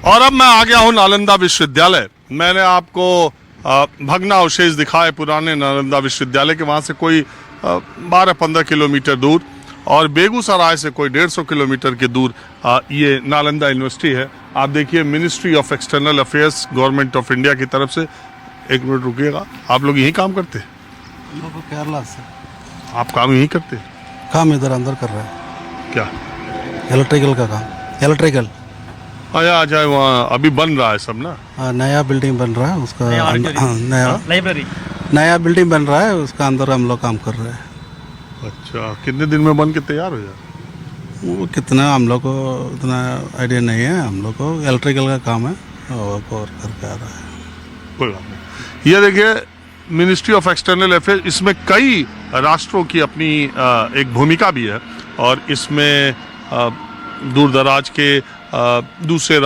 और अब मैं आ गया हूँ नालंदा विश्वविद्यालय। मैंने आपको भगना अवशेष दिखाए पुराने नालंदा विश्वविद्यालय के, वहाँ से कोई 12-15 किलोमीटर दूर, और बेगूसराय से कोई 150 किलोमीटर के दूर ये नालंदा यूनिवर्सिटी है। आप देखिए, ministry of external affairs government of India की तरफ से। एक मिनट रुकिएगा। आप लोग यहीं काम करते हैं? हम लोग केरला से। आप काम यहीं करते हैं? काम इधर अंदर कर रहे हैं। क्या? इलेक्ट्रिकल का काम। इलेक्ट्रिकल अच्छा, वहाँ अभी बन रहा है सब ना? नया बिल्डिंग बन रहा है, उसका नया लाइब्रेरी नया बिल्डिंग बन रहा है, उसका अंदर हम लोग काम कर रहे हैं। अच्छा, कितने दिन में बन के तैयार हो जाए? वो कितना हम लोग को उतना आइडिया नहीं है। हम लोग को इलेक्ट्रिकल का काम है और करके आ रहा है। कोई बात नहीं। ये देखिए, मिनिस्ट्री ऑफ एक्सटर्नल अफेयर्स, इसमें कई राष्ट्रों की अपनी एक भूमिका भी है, और इसमें दूर दराज के दूसरे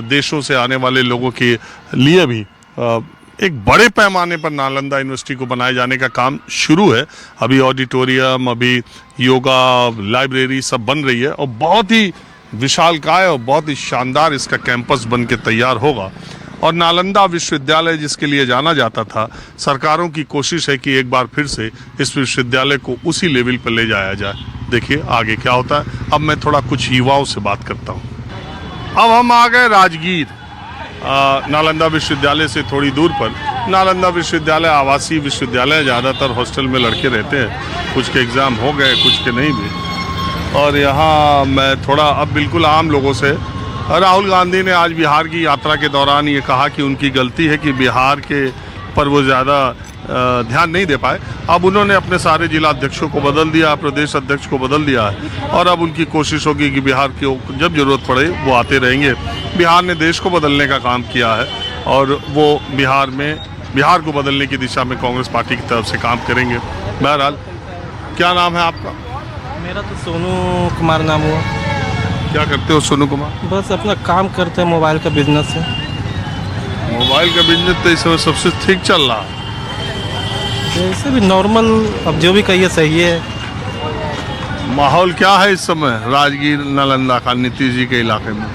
देशों से आने वाले लोगों के लिए भी एक बड़े पैमाने पर नालंदा यूनिवर्सिटी को बनाए जाने का काम शुरू है। अभी ऑडिटोरियम, अभी योगा लाइब्रेरी सब बन रही है, और बहुत ही विशालकाय और बहुत ही शानदार इसका कैंपस बन के तैयार होगा। और नालंदा विश्वविद्यालय जिसके लिए जाना जाता था, सरकारों की कोशिश है कि एक बार फिर से इस विश्वविद्यालय को उसी लेवल पर ले जाया जाए। देखिए आगे क्या होता है। अब मैं थोड़ा कुछ युवाओं से बात करता हूँ। अब हम आ गए राजगीर, नालंदा विश्वविद्यालय से थोड़ी दूर पर। नालंदा विश्वविद्यालय आवासीय विश्वविद्यालय, ज़्यादातर हॉस्टल में लड़के रहते हैं। कुछ के एग्ज़ाम हो गए, कुछ के नहीं भी। और यहाँ मैं थोड़ा अब बिल्कुल आम लोगों से, राहुल गांधी ने आज बिहार की यात्रा के दौरान ये कहा कि उनकी गलती है कि बिहार के पर वो ज़्यादा ध्यान नहीं दे पाए। अब उन्होंने अपने सारे जिला अध्यक्षों को बदल दिया, प्रदेश अध्यक्ष को बदल दिया है, और अब उनकी कोशिश होगी कि बिहार की जब जरूरत पड़े वो आते रहेंगे। बिहार ने देश को बदलने का काम किया है, और वो बिहार को बदलने की दिशा में कांग्रेस पार्टी की तरफ से काम करेंगे। बहरहाल, क्या नाम है आपका? मेरा तो सोनू कुमार नाम हुआ। क्या करते हो सोनू कुमार? बस अपना काम करते हैं, मोबाइल का बिजनेस है। मोबाइल का बिजनेस तो इस समय सबसे ठीक चल रहा है। जैसे भी नॉर्मल, अब जो भी कहिए सही है। माहौल क्या है इस समय राजगीर नालंदा का, नीतीश जी के इलाके में?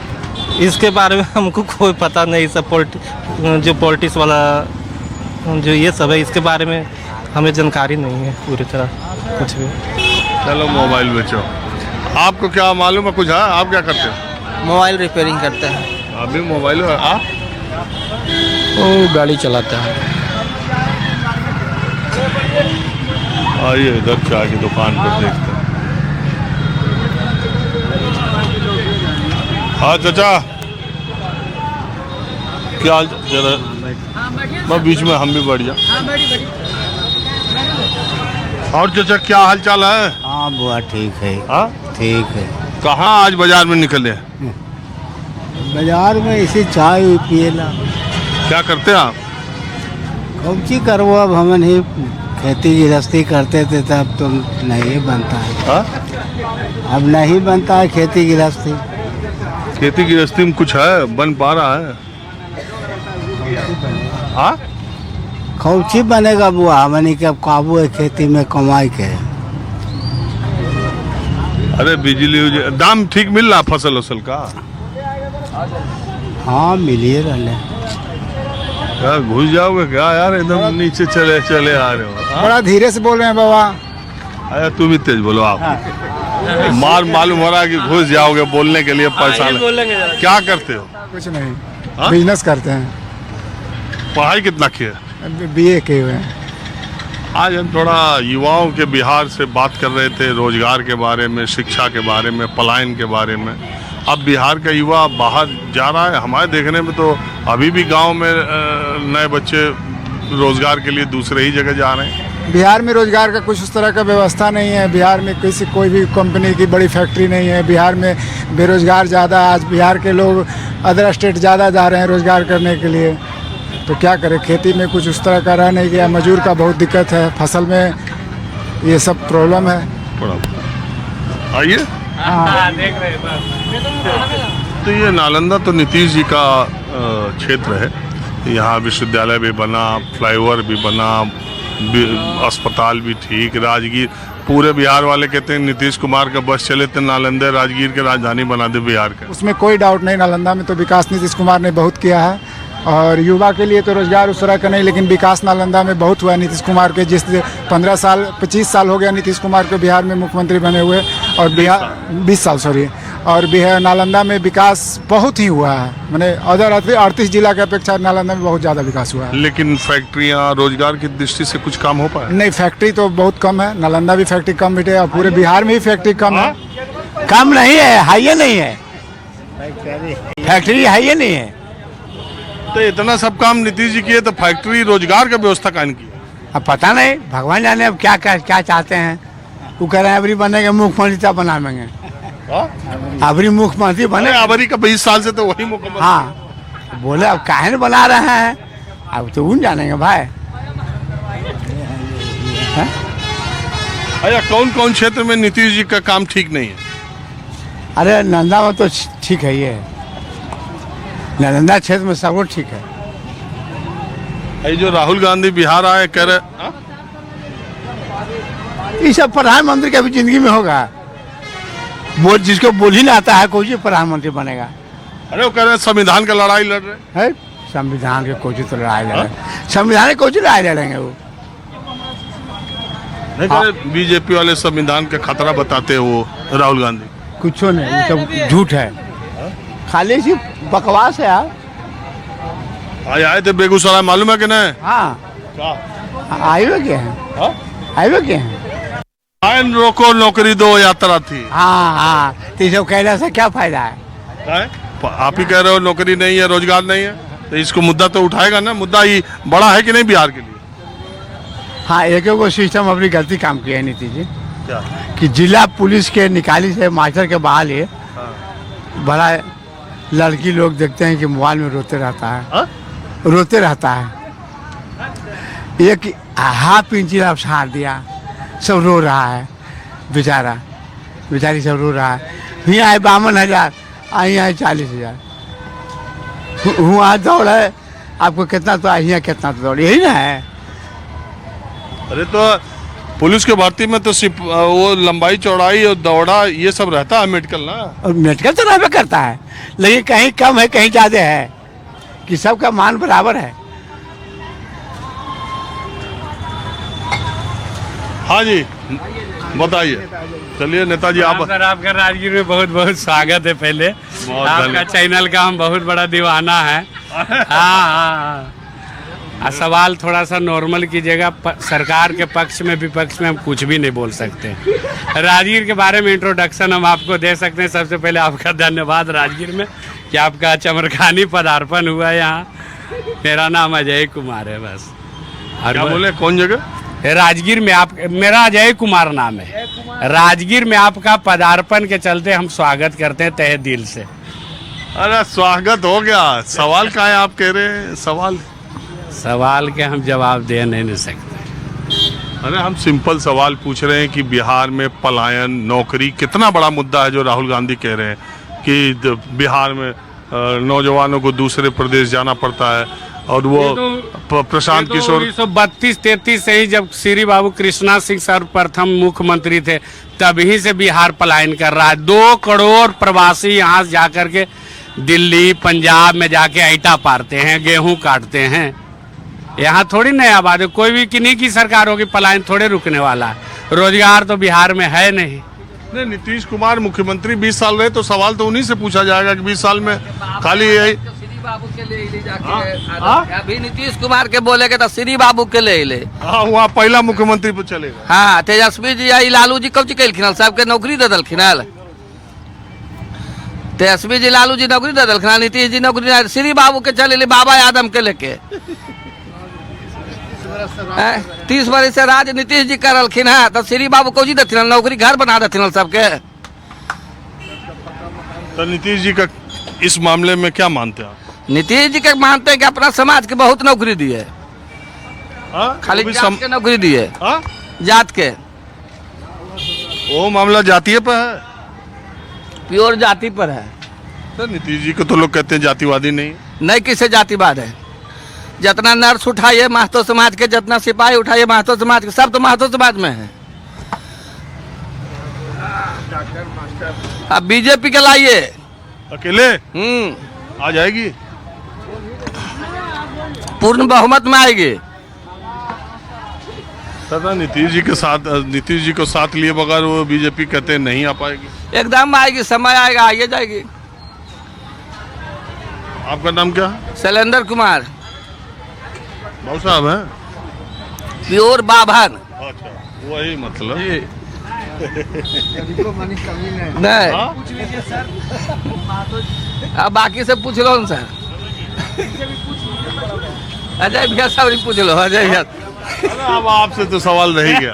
इसके बारे में हमको कोई पता नहीं। सब जो पॉलिटिक्स वाला जो ये सब है, इसके बारे में हमें जानकारी नहीं है पूरी तरह कुछ भी। चलो मोबाइल बेचो। आपको क्या मालूम है कुछ? है आप क्या करते हो? मोबाइल रिपेयरिंग करते हैं। अभी मोबाइल है। आप? वो गाड़ी चलाता है। आइए इधर चाय की दुकान पर देखते हैं। हाँ चाचा, क्या हाल? जरा मैं बीच में, हम भी बढ़ जा। और चाचा क्या हाल चाल है? हाँ बुआ ठीक है। हाँ ठीक है। कहाँ आज बाजार में निकले? बाजार में इसी चाय पिएला। क्या करते हैं आप? कौची करवो, अब हम नहीं खेती गृहस्थी करते थे तब तो नहीं बनता है। हाँ? अब नहीं बनता है खेती गृहस्थी। खेती गृहस्थी में कुछ है, बन पा रहा है? हाँ? कौची बनेगा बुआ, हमनी के अब काबू है खेती में कमाई के। अरे बिजली दाम ठीक मिल रहा फसल उसल का? हाँ मिलिए रहले। क्या घुस जाओगे क्या यार? एकदम नीचे चले चले आ रहे हो। बड़ा धीरे से बोल रहे हैं बाबा। अरे तुम भी तेज बोलो। आप मार मालूम हो रहा है कि घुस जाओगे, बोलने के लिए परेशान। क्या करते हो? कुछ नहीं, हाँ? बिजनेस करते हैं। पढ़ाई कितना की है? बीए किए हुए हैं। आज हम थोड़ा युवाओं के बिहार से बात कर रहे थे, रोजगार के बारे में, शिक्षा के बारे में, पलायन के बारे में। अब बिहार का युवा बाहर जा रहा है। हमारे देखने में तो अभी भी गांव में नए बच्चे रोजगार के लिए दूसरे ही जगह जा रहे हैं। बिहार में रोजगार का कुछ उस तरह का व्यवस्था नहीं है। बिहार में कोई भी कंपनी की बड़ी फैक्ट्री नहीं है। बिहार में बेरोजगार ज़्यादा। आज बिहार के लोग अदर स्टेट ज़्यादा जा रहे हैं रोजगार करने के लिए। तो क्या करें, खेती में कुछ उस तरह का रह नहीं गया। मजदूर का बहुत दिक्कत है, फसल में ये सब प्रॉब्लम है। आइए। हाँ। तो ये नालंदा तो नीतीश जी का क्षेत्र है। यहाँ विश्वविद्यालय भी बना, फ्लाईओवर भी बना, अस्पताल भी ठीक। राजगीर पूरे बिहार वाले कहते हैं नीतीश कुमार का बस चले तो नालंदा राजगीर के राजधानी बना दे बिहार का। उसमें कोई डाउट नहीं, नालंदा में तो विकास नीतीश कुमार ने बहुत किया है, और युवा के लिए तो रोजगार उस तरह का नहीं, लेकिन विकास नालंदा में बहुत हुआ है नीतीश कुमार के। जिस 15 साल 25 साल हो गया नीतीश कुमार को बिहार में मुख्यमंत्री बने हुए, और बिहार 20 साल सॉरी, और बिहार नालंदा में विकास बहुत ही हुआ है, मैंने अदर 38 जिला की अपेक्षा नालंदा में बहुत ज़्यादा विकास हुआ है। लेकिन फैक्ट्रियां रोजगार की दृष्टि से कुछ काम हो पाया? नहीं, फैक्ट्री तो बहुत कम है, नालंदा भी फैक्ट्री कम बिटे, और पूरे बिहार में ही फैक्ट्री कम है। कम नहीं है, हाई नहीं है, फैक्ट्री हाई नहीं है। तो इतना सब काम नीतीश जी किए तो फैक्ट्री रोजगार का व्यवस्था कान की? अब पता नहीं, भगवान जाने अब क्या क्या चाहते हैं। वो कह रहे हैं अबरी बनेंगे मुख्यमंत्री तब बनाएंगे, अबरी मुख्यमंत्री बने। अबरी का 20 साल से तो वही मुख्यमंत्री। हाँ बोले अब काहे न बना रहे हैं, अब तो उन जानेंगे भाई। अच्छा, कौन कौन क्षेत्र में नीतीश जी का काम ठीक नहीं है? अरे नंदा में तो ठीक है, ये नालंदा क्षेत्र में सब कुछ ठीक है। ये जो राहुल गांधी बिहार आए कह रहे ये सब प्रधानमंत्री का भी जिंदगी में होगा, वो जिसको बोल ही ना आता है कोई प्रधानमंत्री बनेगा। अरे वो कह रहे हैं संविधान का लड़ाई लड़ रहे है, संविधान के कोई तो लड़ाई लड़े, संविधान की कोई लड़ाई लड़ेंगे वो। नहीं कह रहे बीजेपी वाले संविधान का खतरा बताते हैं वो राहुल गांधी। कुछ नहीं, वो सब झूठ है, खाली सी बकवास है यार। आज आए थे बेगूसराय, मालूम है कि नहीं? हाँ आए हुए क्या है, आए हुए क्या है। आयन रोको नौकरी दो यात्रा थी। हाँ तो ये सब कहने से क्या फायदा है? आप ही कह रहे हो नौकरी नहीं है, रोजगार नहीं है, तो इसको मुद्दा तो उठाएगा ना। मुद्दा ही बड़ा है कि नहीं बिहार के लिए? हाँ, एक वो सिस्टम अपनी गलती काम किया है नीतीश जी, क्या? कि जिला पुलिस के निकाली से मास्टर के बहाल है। बड़ा लड़की लोग देखते हैं कि मोबाइल में रोते रहता है, रोते रहता है। एक हाफ इंची आप सार दिया, सब रो रहा है, बेचारा बेचारी सब रो रहा है। यहाँ आए 52,000, आई आए 40,000, वहाँ दौड़ है आपको कितना तो यहाँ कितना तो दौड़, यही ना है। अरे तो पुलिस के भर्ती में तो सिर्फ वो लंबाई चौड़ाई और दौड़ा ये सब रहता है मेडिकल ना। और मेडिकल तो रहबे करता है, लेकिन कहीं कम है कहीं ज़्यादा है, कि सबका मान बराबर है। हाँ जी बताइए। चलिए नेताजी आप। सर आपका राजगीर में बहुत बहुत स्वागत है। पहले आपका चैनल का हम बहुत बड़ा दीवाना है। हाँ। सवाल थोड़ा सा नॉर्मल कीजिएगा, सरकार के पक्ष में विपक्ष में हम कुछ भी नहीं बोल सकते। राजगीर के बारे में इंट्रोडक्शन हम आपको दे सकते हैं। सबसे पहले आपका धन्यवाद राजगीर में कि आपका चमरखानी पदार्पण हुआ है यहाँ। मेरा नाम अजय कुमार है बस। क्या बोले, कौन जगह? राजगीर में आप, मेरा अजय कुमार नाम है। राजगीर में आपका पदार्पण के चलते हम स्वागत करते हैं तहे दिल से। अरे स्वागत हो गया, सवाल का है आप कह रहे हैं? सवाल के हम जवाब दे नहीं सकते। अरे हम सिंपल सवाल पूछ रहे हैं कि बिहार में पलायन, नौकरी कितना बड़ा मुद्दा है जो राहुल गांधी कह रहे हैं कि बिहार में नौजवानों को दूसरे प्रदेश जाना पड़ता है। और वो प्रशांत किशोर 1932-33 से ही जब श्री बाबू कृष्णा सिंह सर्वप्रथम मुख्यमंत्री थे तभी से बिहार पलायन कर रहा है। 2 करोड़ प्रवासी यहाँ जाकर के दिल्ली पंजाब में जाके ईंटा पारते हैं, गेहूं काटते हैं। यहाँ थोड़ी नया बात है, कोई भी किन्हीं की सरकार होगी पलायन थोड़े रुकने वाला है। रोजगार तो बिहार में है नहीं। नीतीश कुमार मुख्यमंत्री 20 साल रहे तो सवाल तो उन्हीं से पूछा जाएगा कि 20 साल में खाली यही बाबू के ले जाके अभी नीतीश कुमार के बोलेगे तो श्री बाबू के ले। हाँ, वहाँ पहला मुख्यमंत्री पे चलेगा। हाँ, तेजस्वी जी आई लालू जी कब कैलखिन सबके नौकरी दे दलखिन। तेजस्वी जी लालू जी नौकरी दे दलखिन, नीतीश जी नौकरी श्री बाबू के चले बाबा आदम के लेके 30 वर्ष से राज नीतीश जी करलखिन है तो श्री बाबू को जी देथिन नौकरी, घर बना देथिन सबके। तो नीतीश जी का इस मामले में क्या मानते हैं आप? नीतीश जी के मानते हैं कि अपना समाज के बहुत नौकरी दिए, खाली जात के नौकरी दिए। जात के वो मामला जातीय पर है, प्योर जाति पर है। तो नीतीश जी को तो लोग कहते हैं जातिवादी नहीं किसे जातिवाद है। जितना नर्स उठाइए महतो समाज के, जितना सिपाही उठाइए महतो समाज के, सब तो महतो समाज में है। अब बीजेपी के लाइए। अकेले आ जाएगी? पूर्ण बहुमत में आएगी। तथा नीतीश जी को साथ लिए बगैर वो बीजेपी कहते नहीं आ पाएगी। एकदम आएगी, समय आएगा, आइए जाएगी। आपका नाम क्या है? शैलेंद्र कुमार। भाऊ साहब हैं? प्योर बाभन। अच्छा, वही मतलब नहीं। अब बाकी से पूछ लो ना सर। अजय भैया सब पूछ लो, अजय भैया। अब आपसे तो सवाल रह ही गया।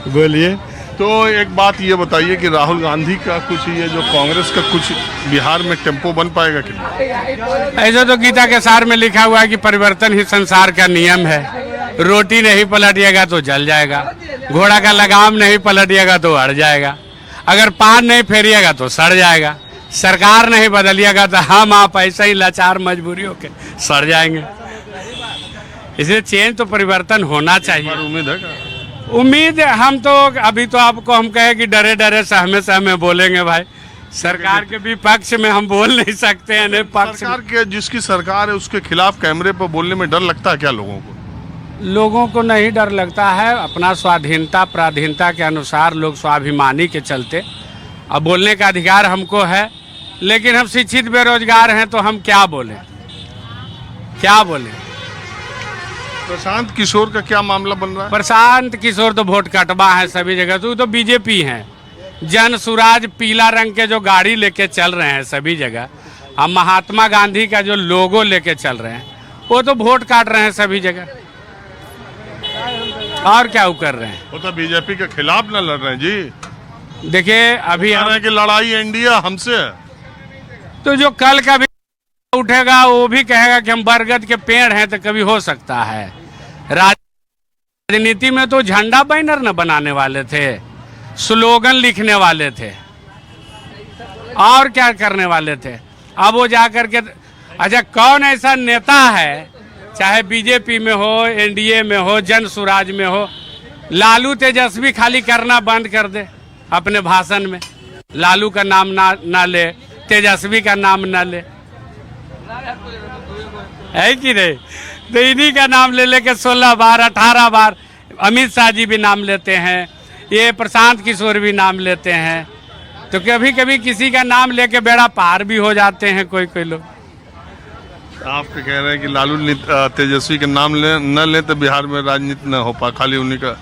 बोलिए। तो एक बात ये बताइए कि राहुल गांधी का कुछ ये जो कांग्रेस का कुछ बिहार में टेम्पो बन पाएगा कि नहीं? ऐसे तो गीता के सार में लिखा हुआ है कि परिवर्तन ही संसार का नियम है। रोटी नहीं पलटिएगा तो जल जाएगा, घोड़ा का लगाम नहीं पलटिएगा तो अड़ जाएगा, अगर पान नहीं फेरिएगा तो सड़ जाएगा, सरकार नहीं बदलिएगा तो हम आप ऐसा ही लाचार मजबूरियों के सड़ जाएंगे। इसलिए चेंज तो परिवर्तन होना चाहिए। उम्मीद है क्या? उम्मीद हम तो अभी तो आपको हम कहे कि डरे डरे सहमे बोलेंगे भाई। सरकार के भी पक्ष में हम बोल नहीं सकते हैं, नहीं पक्ष सरकार के जिसकी सरकार है उसके खिलाफ कैमरे पर बोलने में डर लगता है क्या लोगों को? लोगों को नहीं डर लगता है। अपना स्वाधीनता पराधीनता के अनुसार लोग स्वाभिमानी के चलते अब बोलने का अधिकार हमको है, लेकिन हम शिक्षित बेरोजगार हैं तो हम क्या बोलें, क्या बोलें। प्रशांत किशोर का क्या मामला बन रहा है? प्रशांत किशोर तो वोट कटवा है सभी जगह, तो बीजेपी है। जन सुराज पीला रंग के जो गाड़ी लेके चल रहे हैं सभी जगह, अब महात्मा गांधी का जो लोगो लेके चल रहे हैं, वो तो वोट काट रहे हैं सभी जगह। और क्या वो कर रहे हैं? वो तो बीजेपी के खिलाफ न लड़ रहे हैं जी। देखिए अभी हम की लड़ाई इंडिया हमसे है। तो जो कल का भी उठेगा वो भी कहेगा कि हम बरगद के पेड़ हैं, तो कभी हो सकता है। राजनीति में तो झंडा बैनर न बनाने वाले थे, स्लोगन लिखने वाले थे, और क्या करने वाले थे। अब वो जाकर के अच्छा कौन ऐसा नेता है, चाहे बीजेपी में हो, एनडीए में हो, जन सुराज में हो, लालू तेजस्वी खाली करना बंद कर दे अपने भाषण में, लालू का नाम ना ले, तेजस्वी का नाम ना ले, है कि नहीं? तो इन्हीं का नाम ले लेके 16 बार 18 बार अमित शाह जी भी नाम लेते हैं, ये प्रशांत किशोर भी नाम लेते हैं। तो कभी कभी किसी का नाम लेके बेड़ा पार भी हो जाते हैं कोई लोग। आप तो कह रहे हैं कि लालू तेजस्वी के नाम न ले तो बिहार में राजनीति न हो पा, खाली उन्हीं का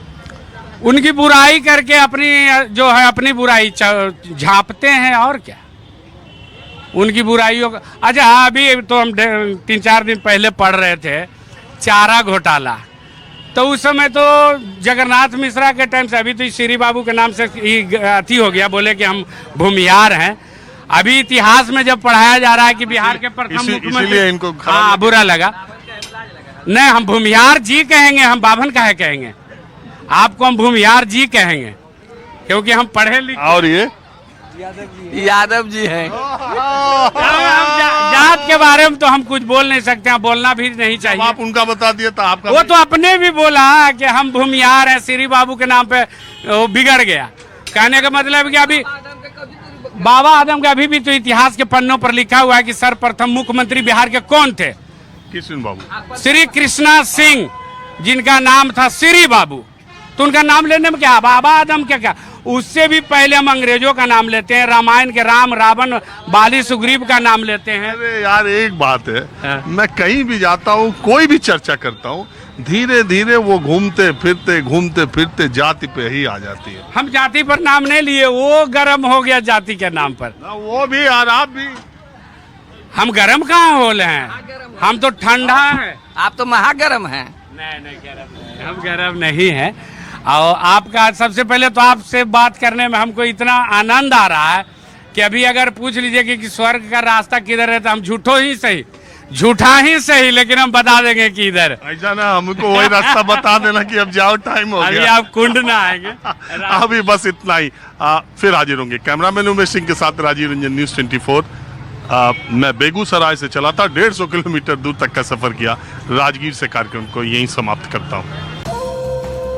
उनकी बुराई करके अपनी जो है अपनी बुराई झांपते हैं, और क्या उनकी बुराइयों का। अच्छा हाँ, अभी तो हम 3-4 दिन पहले पढ़ रहे थे चारा घोटाला, तो उस समय तो जगन्नाथ मिश्रा के टाइम से, अभी तो श्री बाबू के नाम से अति हो गया, बोले कि हम भूमिहार हैं। अभी इतिहास में जब पढ़ाया जा रहा है कि बिहार के प्रथम मुख्यमंत्री, इनको हाँ बुरा लगा। नहीं, हम भूमिहार जी कहेंगे, हम बाभन काहे कहेंगे? आपको हम भूमिहार जी कहेंगे क्योंकि हम पढ़े लिखे। और ये यादव जी हैं। जात के बारे में तो हम कुछ बोल नहीं सकते हैं, बोलना भी नहीं चाहिए। आप उनका बता दिए तो आपका वो तो अपने भी बोला कि हम भूमिहार हैं, श्री बाबू के नाम पे वो बिगड़ गया। कहने का मतलब कि अभी बाबा आदम का अभी भी तो इतिहास के पन्नों पर लिखा हुआ है कि सर्वप्रथम मुख्यमंत्री बिहार के कौन थे? कृष्ण बाबू, श्री कृष्णा सिंह, जिनका नाम था श्री बाबू। तो उनका नाम लेने में क्या, बाबा आदम क्या? उससे भी पहले हम अंग्रेजों का नाम लेते हैं, रामायण के राम, रावण, बाली, सुग्रीव का नाम लेते हैं। अरे यार एक बात है, मैं कहीं भी जाता हूँ, कोई भी चर्चा करता हूँ, धीरे धीरे वो घूमते फिरते जाति पे ही आ जाती है। हम जाति पर नाम नहीं लिए, वो गर्म हो गया जाति के नाम पर। वो भी और आप भी। हम गर्म कहाँ हो रहे हैं? हम तो ठंडा है। आप तो महागरम हैं। नहीं गर्म नहीं, हम गर्म नहीं है। और आपका सबसे पहले तो आपसे बात करने में हमको इतना आनंद आ रहा है कि अभी अगर पूछ लीजिए कि स्वर्ग का रास्ता किधर है, तो हम झूठा ही सही लेकिन हम बता देंगे कि इधर। ऐसा ना हमको वही रास्ता बता देना कि अब जाओ, टाइम हो गया, अभी आप कुंड ना आएंगे। अभी बस इतना ही। फिर हाजिर होंगे। कैमरामैन उमेश सिंह के साथ राजीव रंजन, न्यूज़ 24। मैं बेगूसराय से चला था, 150 किलोमीटर दूर तक का सफर किया। राजगीर से कार्यक्रम को यहीं समाप्त करता हूँ।